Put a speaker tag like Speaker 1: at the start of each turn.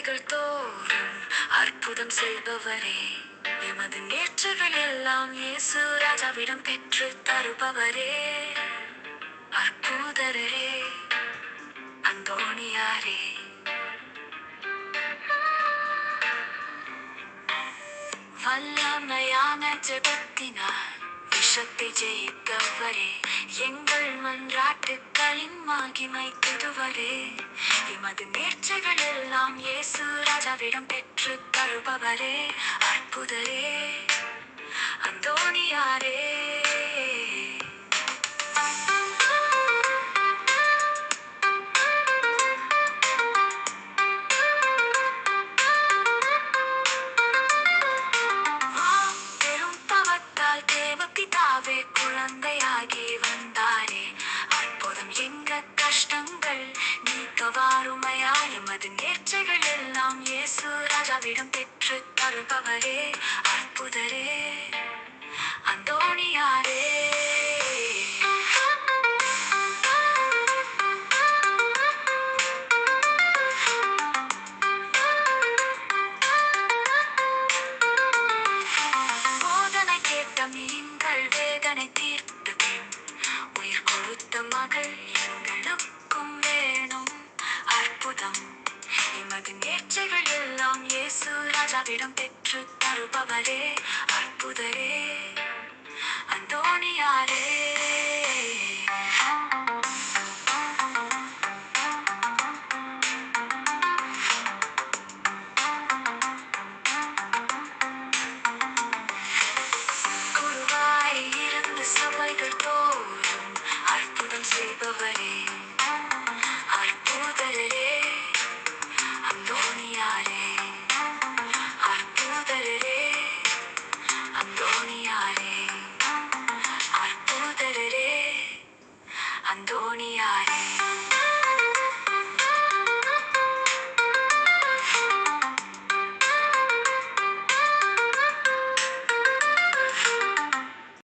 Speaker 1: திசைகள் தோறும் அற்புதம் செய்பவரே, எமது நேற்றுகள் எல்லாம் இயேசு ராஜாவிடம் பெற்று தருபவரே, அற்புதரே, அந்தோணியாரே. வல்லமையான ஜெபத்தினால் விஷத்தை ஜெயித்தவரே, எங்கள் மன்றாட்டுக்களின் மகிமை பெறுவரே, எமது நேர்ச்சைகள் எல்லாம் இயேசு ராஜாவிடம் பெற்று தருபவரே, அற்புதரே, அந்தோணியாரே. பிதாவே குழந்தையாகி வந்தாரே, அற்புதம் எங்க கஷ்டங்கள் நீக்க வாருமையா, எமது நேர்ச்சைகள் எல்லாம் இயேசு ராஜாவிடம் பெற்று தருபவரே, அற்புதரே, அந்தோணியாரே. மீன்கள் வேதனை தீர்த்து உயிர் கொடுத்த மகள் எங்களுக்கும் வேணும், அற்புதம். எமது நேர்ச்சைகள் எல்லாம் இயேசு ராஜாவிடம் பெற்று தருபவரே,